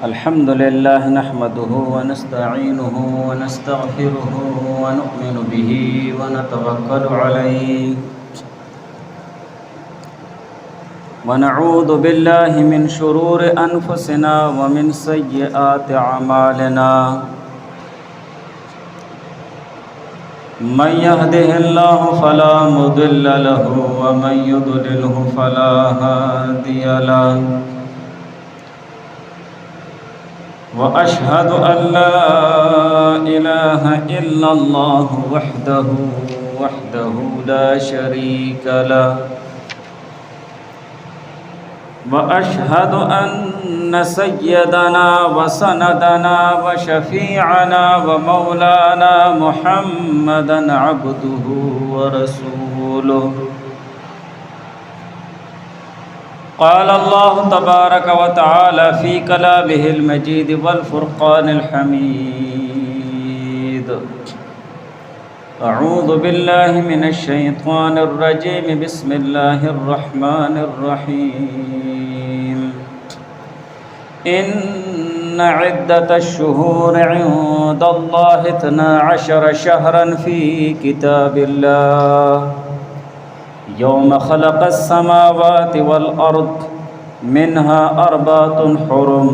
الحمد لله نحمده ونستعينه ونستغفره ونؤمن به ونتوكل عليه ونعوذ بالله من شرور أنفسنا ومن سيئات أعمالنا من يهده الله فلا مضل له ومن يضلله فلا هادي له وأشهد أن لا إله إلا الله وحده لا شريك له وأشهد أن سيدنا وسندنا وشفيعنا ومولانا محمدا عبده ورسوله قال الله تبارك وتعالى في كلامه المجيد والفرقان الحميد أعوذ بالله من الشيطان الرجيم بسم الله الرحمن الرحيم إن عدة الشهور عند الله 12 شهرا في كتاب الله يوم خلق السماوات والأرض منها 4 حرم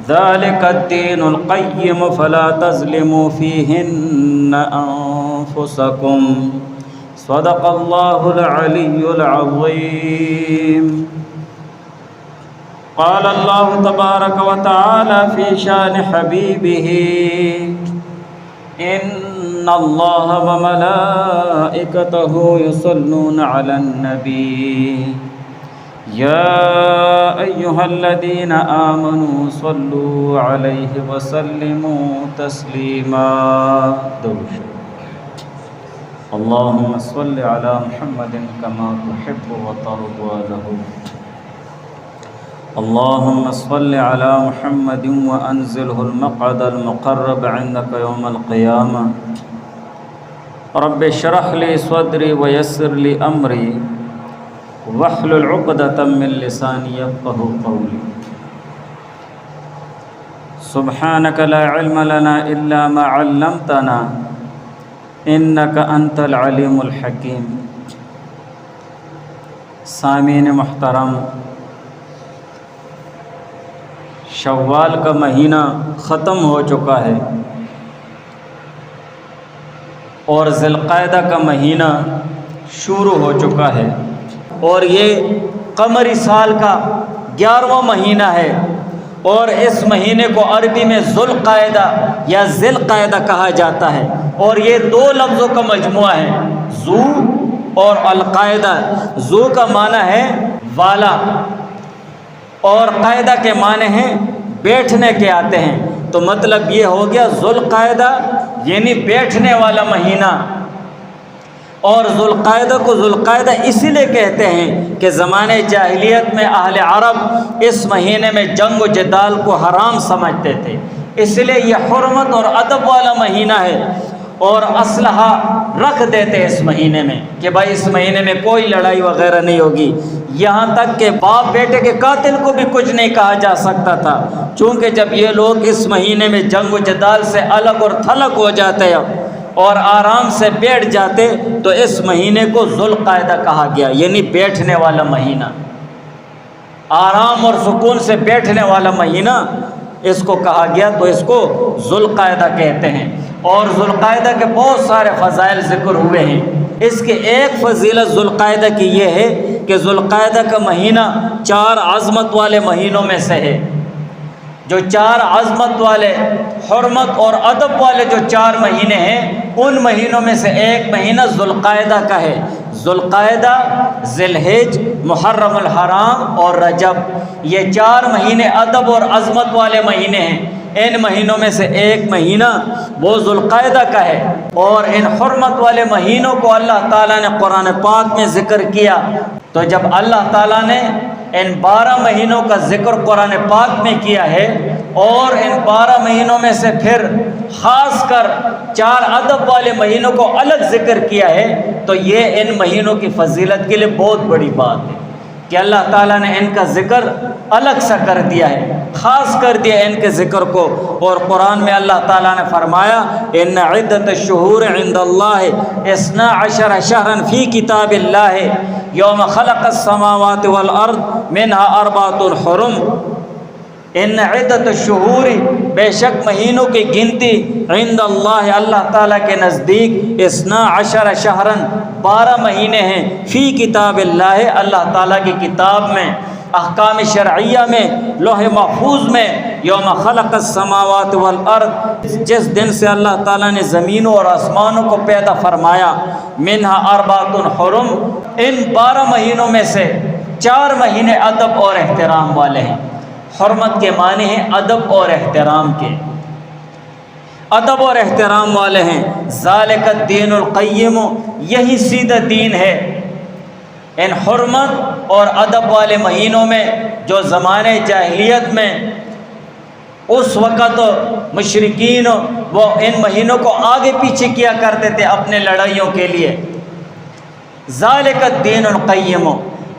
ذلك الدين القيم فلا تظلموا فيهن أنفسكم صدق الله العلي العظيم قال الله تبارك وتعالى في شان حبيبه إن الله وملائكته يصلون على النبي يا أيها الذين آمنوا صلوا عليه وسلموا تسليما اللهم صل على محمد كما تحب وترضى له اللهم صل على محمد وأنزله المقعد المقرب عندك يوم القيامة رب اشرح لي صدري ويسر لي أمري واحلل عقدة من لساني يفقهوا قولي سبحانك لا علم لنا إلا ما علمتنا إنك أنت العليم الحكيم سامعین محترم، شوال کا مہینہ ختم ہو چکا ہے اور ذی القعدہ کا مہینہ شروع ہو چکا ہے، اور یہ قمری سال کا 11واں مہینہ ہے، اور اس مہینے کو عربی میں ذوالقعدہ یا ذی القعدہ کہا جاتا ہے، اور یہ 2 لفظوں کا مجموعہ ہے، ذو اور القعدہ۔ ذو کا معنی ہے والا اور قاعدہ کے معنی ہیں بیٹھنے کے آتے ہیں، تو مطلب یہ ہو گیا ذوالقعدہ یعنی بیٹھنے والا مہینہ۔ اور ذوالقعدہ کو ذوالقعدہ اسی لیے کہتے ہیں کہ زمانے جاہلیت میں اہل عرب اس مہینے میں جنگ و جدال کو حرام سمجھتے تھے، اس لیے یہ حرمت اور ادب والا مہینہ ہے، اور اسلحہ رکھ دیتے اس مہینے میں کہ بھائی اس مہینے میں کوئی لڑائی وغیرہ نہیں ہوگی، یہاں تک کہ باپ بیٹے کے قاتل کو بھی کچھ نہیں کہا جا سکتا تھا، چونکہ جب یہ لوگ اس مہینے میں جنگ و جدال سے الگ اور تھلگ ہو جاتے اور آرام سے بیٹھ جاتے تو اس مہینے کو ذوالقعدہ کہا گیا، یعنی بیٹھنے والا مہینہ، آرام اور سکون سے بیٹھنے والا مہینہ اس کو کہا گیا، تو اس کو ذوالقعدہ کہتے ہیں۔ اور ذوالقعدہ کے بہت سارے فضائل ذکر ہوئے ہیں، اس کے ایک فضیلت ذوالقعدہ کی یہ ہے کہ ذوالقعدہ کا مہینہ 4 عظمت والے مہینوں میں سے ہے۔ جو 4 عظمت والے، حرمت اور ادب والے جو 4 مہینے ہیں، ان مہینوں میں سے ایک مہینہ ذوالقعدہ کا ہے۔ ذوالقعدہ، ذی الحج، محرم الحرام اور رجب، یہ 4 مہینے ادب اور عظمت والے مہینے ہیں۔ ان مہینوں میں سے ایک مہینہ وہ ذوالقعدہ کا ہے، اور ان حرمت والے مہینوں کو اللہ تعالیٰ نے قرآن پاک میں ذکر کیا، تو جب اللہ تعالیٰ نے ان 12 مہینوں کا ذکر قرآن پاک میں کیا ہے، اور ان 12 مہینوں میں سے پھر خاص کر 4 ادب والے مہینوں کو الگ ذکر کیا ہے، تو یہ ان مہینوں کی فضیلت کے لیے بہت بڑی بات ہے کہ اللہ تعالیٰ نے ان کا ذکر الگ سا کر دیا ہے۔ خاص کر دیا ان کے ذکر کو۔ اور قرآن میں اللہ تعالیٰ نے فرمایا ان عدت الشہور عند اللہ 12 شہرا فی کتاب اللہ یوم خلق السماوات والارض منها 4 حرم۔ ان عدت الشہور، بے شک مہینوں کی گنتی، عند اللہ، اللہ تعالیٰ کے نزدیک، 12 شہرا 12 مہینے ہیں، فی کتاب اللہ، اللہ تعالیٰ کی کتاب میں، احکام شرعیہ میں، لوح محفوظ میں، یوم خلق السماوات والارض، جس دن سے اللہ تعالیٰ نے زمینوں اور آسمانوں کو پیدا فرمایا، منہا 4 حرم، ان 12 مہینوں میں سے 4 مہینے ادب اور احترام والے ہیں۔ حرمت کے معنی ہیں ادب اور احترام کے، ادب اور احترام والے ہیں۔ ذالک الدین القیم، یہی سیدھا دین ہے۔ ان حرمت اور ادب والے مہینوں میں، جو زمانے جاہلیت میں اس وقت مشرکین وہ ان مہینوں کو آگے پیچھے کیا کرتے تھے اپنے لڑائیوں کے لیے، ذالک الدین القیم،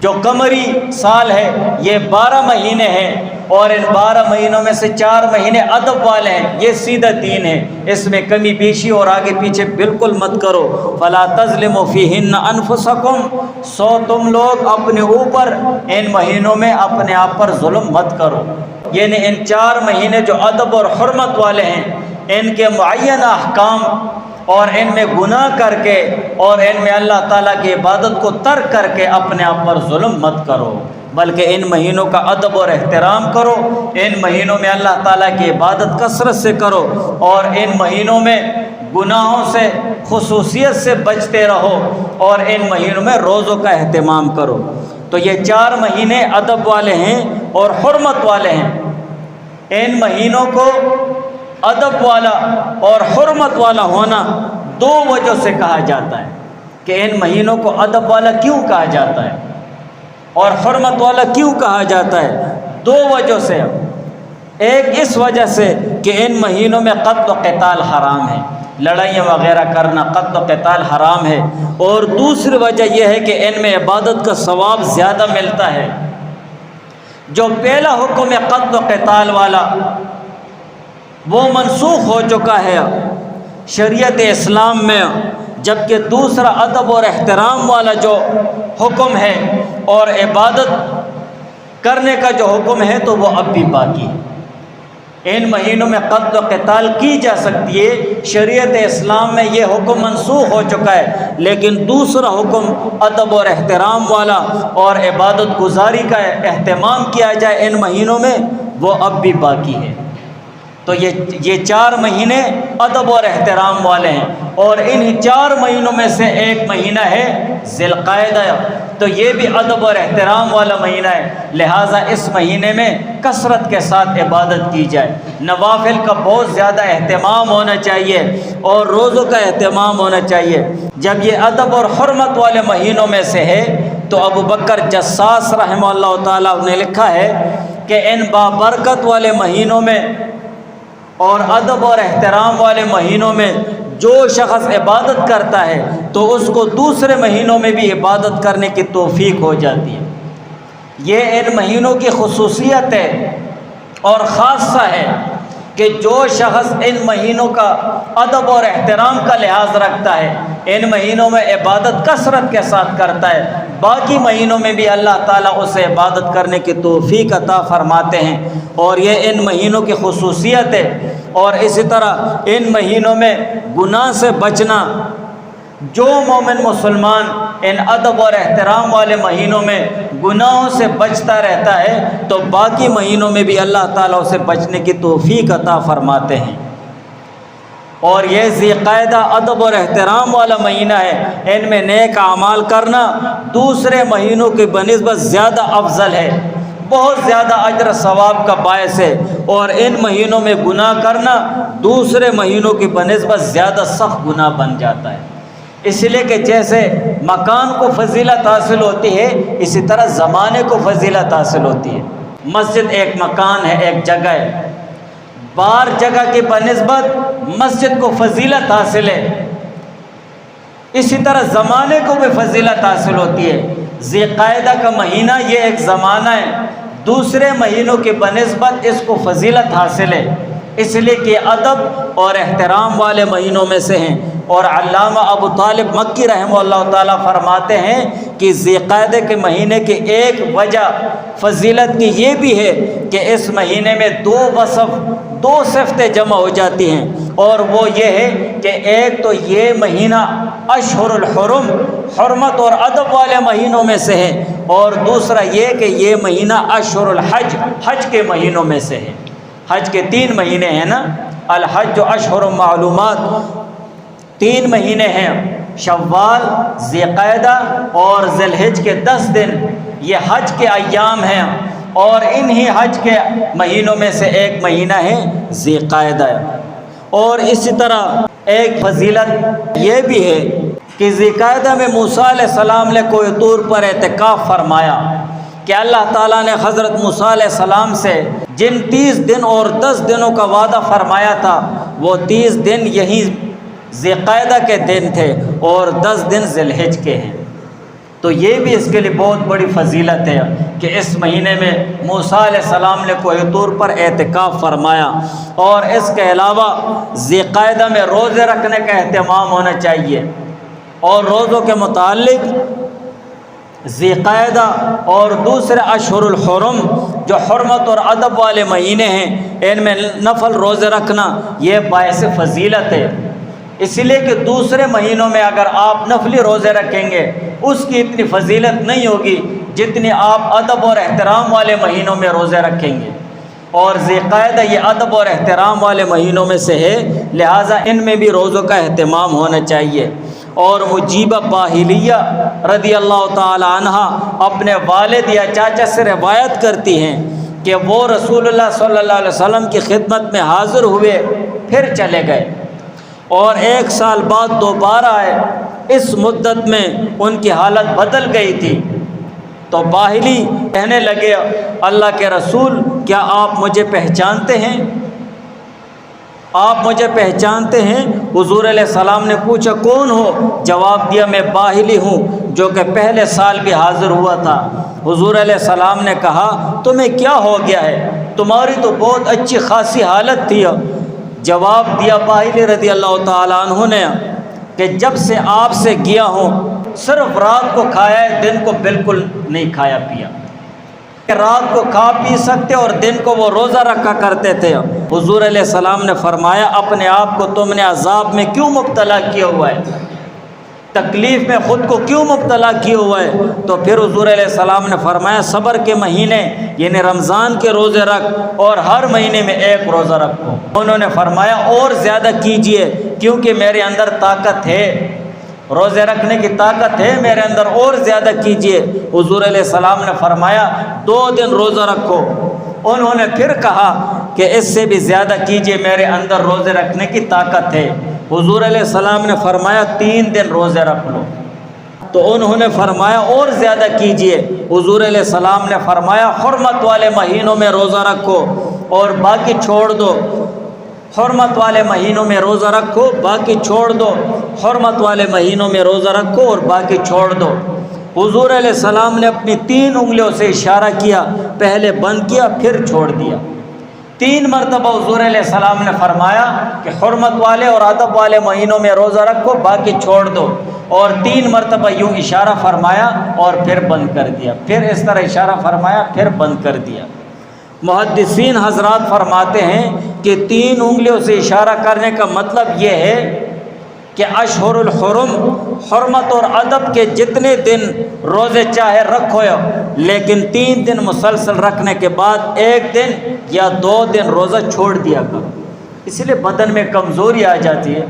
جو قمری سال ہے یہ 12 مہینے ہیں، اور ان 12 مہینوں میں سے 4 مہینے ادب والے ہیں۔ یہ سیدھا دین ہے، اس میں کمی بیشی اور آگے پیچھے بالکل مت کرو۔ فلا تظلموا فیہن انفسکم، سو تم لوگ اپنے اوپر ان مہینوں میں اپنے آپ پر ظلم مت کرو۔ یعنی ان 4 مہینے جو ادب اور حرمت والے ہیں، ان کے معینہ احکام اور ان میں گناہ کر کے اور ان میں اللہ تعالیٰ کی عبادت کو ترک کر کے اپنے آپ پر ظلم مت کرو، بلکہ ان مہینوں کا ادب اور احترام کرو۔ ان مہینوں میں اللہ تعالیٰ کی عبادت کثرت سے کرو، اور ان مہینوں میں گناہوں سے خصوصیت سے بچتے رہو، اور ان مہینوں میں روزوں کا اہتمام کرو۔ تو یہ 4 مہینے ادب والے ہیں اور حرمت والے ہیں۔ ان مہینوں کو ادب والا اور حرمت والا ہونا 2 وجہ سے کہا جاتا ہے، کہ ان مہینوں کو ادب والا کیوں کہا جاتا ہے اور حرمت والا کیوں کہا جاتا ہے؟ 2 وجہ سے۔ ایک اس وجہ سے کہ ان مہینوں میں قتل و قتال حرام ہے، لڑائیاں وغیرہ کرنا، قتل و قتال حرام ہے، اور دوسری وجہ یہ ہے کہ ان میں عبادت کا ثواب زیادہ ملتا ہے۔ جو پہلا حکم ہے قتل و قتال والا، وہ منسوخ ہو چکا ہے شریعت اسلام میں، جبکہ دوسرا ادب اور احترام والا جو حکم ہے اور عبادت کرنے کا جو حکم ہے تو وہ اب بھی باقی ہے۔ ان مہینوں میں قتل و قتال کی جا سکتی ہے، شریعت اسلام میں یہ حکم منسوخ ہو چکا ہے، لیکن دوسرا حکم ادب اور احترام والا اور عبادت گزاری کا اہتمام کیا جائے ان مہینوں میں، وہ اب بھی باقی ہے۔ تو یہ 4 مہینے ادب اور احترام والے ہیں، اور ان 4 مہینوں میں سے ایک مہینہ ہے ذی القعدہ، تو یہ بھی ادب اور احترام والا مہینہ ہے، لہٰذا اس مہینے میں کثرت کے ساتھ عبادت کی جائے، نوافل کا بہت زیادہ اہتمام ہونا چاہیے اور روزوں کا اہتمام ہونا چاہیے۔ جب یہ ادب اور حرمت والے مہینوں میں سے ہے تو ابو بکر جساس رحمہ اللہ تعالیٰ نے لکھا ہے کہ ان بابرکت والے مہینوں میں اور ادب اور احترام والے مہینوں میں جو شخص عبادت کرتا ہے تو اس کو دوسرے مہینوں میں بھی عبادت کرنے کی توفیق ہو جاتی ہے۔ یہ ان مہینوں کی خصوصیت ہے اور خاصہ ہے کہ جو شخص ان مہینوں کا ادب اور احترام کا لحاظ رکھتا ہے، ان مہینوں میں عبادت کثرت کے ساتھ کرتا ہے، باقی مہینوں میں بھی اللہ تعالیٰ اسے عبادت کرنے کی توفیق عطا فرماتے ہیں، اور یہ ان مہینوں کی خصوصیت ہے۔ اور اسی طرح ان مہینوں میں گناہ سے بچنا، جو مومن مسلمان ان ادب اور احترام والے مہینوں میں گناہوں سے بچتا رہتا ہے تو باقی مہینوں میں بھی اللہ تعالیٰ اسے بچنے کی توفیق عطا فرماتے ہیں۔ اور یہ ذی القعدہ ادب اور احترام والا مہینہ ہے، ان میں نیک اعمال کرنا دوسرے مہینوں کی بنسبت زیادہ افضل ہے، بہت زیادہ اجر ثواب کا باعث ہے، اور ان مہینوں میں گناہ کرنا دوسرے مہینوں کی بنسبت زیادہ سخت گناہ بن جاتا ہے۔ اس لیے کہ جیسے مکان کو فضیلت حاصل ہوتی ہے، اسی طرح زمانے کو فضیلت حاصل ہوتی ہے۔ مسجد ایک مکان ہے، ایک جگہ ہے، بار جگہ کی بنسبت مسجد کو فضیلت حاصل ہے، اسی طرح زمانے کو بھی فضیلت حاصل ہوتی ہے۔ ذی القعدہ کا مہینہ یہ ایک زمانہ ہے دوسرے مہینوں کے بنسبت اس کو فضیلت حاصل ہے، اس لیے کہ ادب اور احترام والے مہینوں میں سے ہیں۔ اور علامہ ابو طالب مکی رحمہ اللہ تعالیٰ فرماتے ہیں کہ ذی القعدہ کے مہینے کی ایک وجہ فضیلت کی یہ بھی ہے کہ اس مہینے میں دو صفتیں جمع ہو جاتی ہیں، اور وہ یہ ہے کہ ایک تو یہ مہینہ اشہر الحرم، حرمت اور ادب والے مہینوں میں سے ہے، اور دوسرا یہ کہ یہ مہینہ اشہر الحج، حج کے مہینوں میں سے ہے۔ حج کے 3 مہینے ہیں نا، الحج و اشہر معلومات، 3 مہینے ہیں، شوال، ذی القعدہ اور ذی الحج کے 10 دن، یہ حج کے ایام ہیں، اور انہی حج کے مہینوں میں سے ایک مہینہ ہے ذی القعدہ۔ اور اسی طرح ایک فضیلت یہ بھی ہے کہ ذی القعدہ میں موسیٰ علیہ السلام نے کوہ طور پر اعتکاف فرمایا کہ اللہ تعالیٰ نے حضرت موسیٰ علیہ السلام سے جن 30 دن اور 10 دنوں کا وعدہ فرمایا تھا، وہ 30 دن یہی ذی القعدہ کے دن تھے اور 10 دن ذی الحج کے ہیں۔ تو یہ بھی اس کے لیے بہت بڑی فضیلت ہے کہ اس مہینے میں موسیٰ علیہ السلام نے کوہ طور پر اعتکاف فرمایا۔ اور اس کے علاوہ ذی القعدہ میں روزے رکھنے کا اہتمام ہونا چاہیے، اور روزوں کے متعلق ذی القعدہ اور دوسرے اشہر الحرم جو حرمت اور ادب والے مہینے ہیں، ان میں نفل روزے رکھنا یہ باعث فضیلت ہے، اس لیے کہ دوسرے مہینوں میں اگر آپ نفلی روزے رکھیں گے اس کی اتنی فضیلت نہیں ہوگی جتنی آپ ادب اور احترام والے مہینوں میں روزے رکھیں گے۔ اور ذی القعدہ یہ ادب اور احترام والے مہینوں میں سے ہے، لہٰذا ان میں بھی روزوں کا اہتمام ہونا چاہیے۔ اور مجیبہ باہلیہ رضی اللہ تعالی عنہ اپنے والد یا چاچا سے روایت کرتی ہیں کہ وہ رسول اللہ صلی اللہ علیہ وسلم کی خدمت میں حاضر ہوئے، پھر چلے گئے، اور 1 سال بعد دوبارہ آئے۔ اس مدت میں ان کی حالت بدل گئی تھی، تو باہلی کہنے لگے، اللہ کے رسول کیا آپ مجھے پہچانتے ہیں؟ آپ مجھے پہچانتے ہیں؟ حضور علیہ السلام نے پوچھا کون ہو؟ جواب دیا میں باہلی ہوں جو کہ پہلے سال بھی حاضر ہوا تھا۔ حضور علیہ السلام نے کہا تمہیں کیا ہو گیا ہے؟ تمہاری تو بہت اچھی خاصی حالت تھی۔ جواب دیا باہلی رضی اللہ تعالیٰ عنہ نے کہ جب سے آپ سے گیا ہوں صرف رات کو کھایا ہے، دن کو بالکل نہیں کھایا پیا۔ رات کو کھا پی سکتے اور دن کو وہ روزہ رکھا کرتے تھے۔ حضور علیہ السلام نے فرمایا اپنے آپ کو تم نے عذاب میں کیوں مبتلا کیا ہوا ہے، تکلیف میں خود کو کیوں مبتلا کیا ہوا ہے؟ تو پھر حضور علیہ السلام نے فرمایا صبر کے مہینے یعنی رمضان کے روزے رکھ اور ہر مہینے میں 1 روزہ رکھو۔ انہوں نے فرمایا اور زیادہ کیجئے کیونکہ میرے اندر طاقت ہے، روزے رکھنے کی طاقت ہے میرے اندر، اور زیادہ کیجئے۔ حضور علیہ السلام نے فرمایا 2 دن روزہ رکھو۔ انہوں نے پھر کہا کہ اس سے بھی زیادہ کیجئے، میرے اندر روزے رکھنے کی طاقت ہے۔ حضور علیہ السلام نے فرمایا 3 دن روزے رکھ لو۔ تو انہوں نے فرمایا اور زیادہ کیجئے۔ حضور علیہ السلام نے فرمایا حرمت والے مہینوں میں روزہ رکھو اور باقی چھوڑ دو، حرمت والے مہینوں میں روزہ رکھو باقی چھوڑ دو، حرمت والے مہینوں میں روزہ رکھو اور باقی چھوڑ دو۔ حضور علیہ السلام نے اپنی 3 انگلیوں سے اشارہ کیا، پہلے بند کیا پھر چھوڑ دیا۔ 3 مرتبہ حضور علیہ السلام نے فرمایا کہ حرمت والے اور ادب والے مہینوں میں روزہ رکھو باقی چھوڑ دو، اور 3 مرتبہ یوں اشارہ فرمایا اور پھر بند کر دیا، پھر اس طرح اشارہ فرمایا پھر بند کر دیا۔ محدثین حضرات فرماتے ہیں کہ 3 انگلیوں سے اشارہ کرنے کا مطلب یہ ہے کہ اشہر الحرم، حرمت اور ادب کے جتنے دن روزے چاہے رکھو، لیکن 3 دن مسلسل رکھنے کے بعد 1 دن یا 2 دن روزہ چھوڑ دیا کرو، اس لیے بدن میں کمزوری آ جاتی ہے،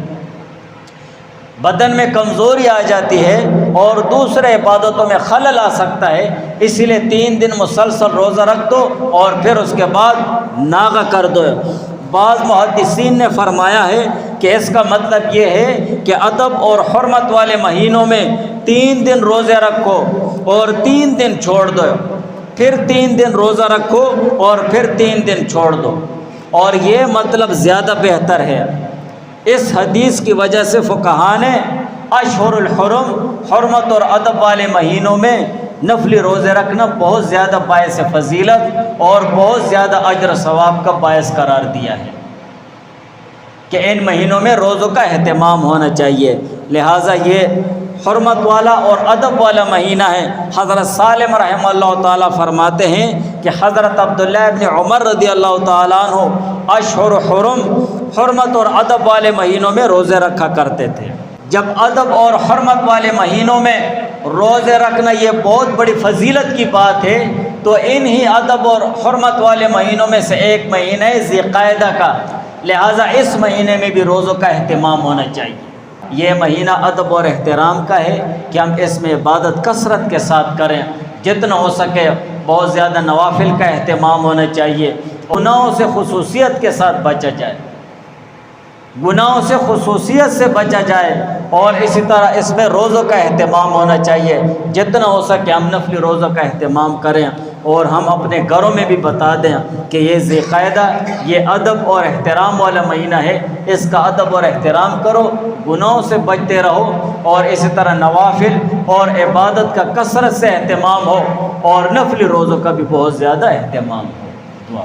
بدن میں کمزوری آ جاتی ہے اور دوسرے عبادتوں میں خلل آ سکتا ہے، اس لیے 3 دن مسلسل روزہ رکھ دو اور پھر اس کے بعد ناغہ کر دو۔ بعض محدثین نے فرمایا ہے کہ اس کا مطلب یہ ہے کہ ادب اور حرمت والے مہینوں میں 3 دن روزے رکھو اور 3 دن چھوڑ دو، پھر 3 دن روزہ رکھو اور پھر 3 دن چھوڑ دو، اور یہ مطلب زیادہ بہتر ہے۔ اس حدیث کی وجہ سے فقہاء نے اشہر الحرم، حرمت اور ادب والے مہینوں میں نفلی روزے رکھنا بہت زیادہ باعث فضیلت اور بہت زیادہ اجر و ثواب کا باعث قرار دیا ہے کہ ان مہینوں میں روزوں کا اہتمام ہونا چاہیے۔ لہٰذا یہ حرمت والا اور ادب والا مہینہ ہے۔ حضرت سالم رحمہ اللہ تعالیٰ فرماتے ہیں کہ حضرت عبداللہ ابن عمر رضی اللہ تعالیٰ عنہ اشہر حرم، حرمت اور ادب والے مہینوں میں روزے رکھا کرتے تھے۔ جب ادب اور حرمت والے مہینوں میں روزے رکھنا یہ بہت بڑی فضیلت کی بات ہے، تو انہی ادب اور حرمت والے مہینوں میں سے ایک مہینہ ہے ذی القعدہ کا، لہٰذا اس مہینے میں بھی روزوں کا اہتمام ہونا چاہیے۔ یہ مہینہ ادب اور احترام کا ہے کہ ہم اس میں عبادت کثرت کے ساتھ کریں، جتنا ہو سکے بہت زیادہ نوافل کا اہتمام ہونا چاہیے، گناہوں سے خصوصیت کے ساتھ بچا جائے، گناہوں سے خصوصیت سے بچا جائے، اور اسی طرح اس میں روزوں کا اہتمام ہونا چاہیے، جتنا ہو سکے ہم نفلی روزوں کا اہتمام کریں، اور ہم اپنے گھروں میں بھی بتا دیں کہ یہ ذی القعدہ یہ ادب اور احترام والا مہینہ ہے، اس کا ادب اور احترام کرو، گناہوں سے بچتے رہو، اور اسی طرح نوافل اور عبادت کا کثرت سے اہتمام ہو، اور نفلی روزوں کا بھی بہت زیادہ اہتمام ہو۔ دعا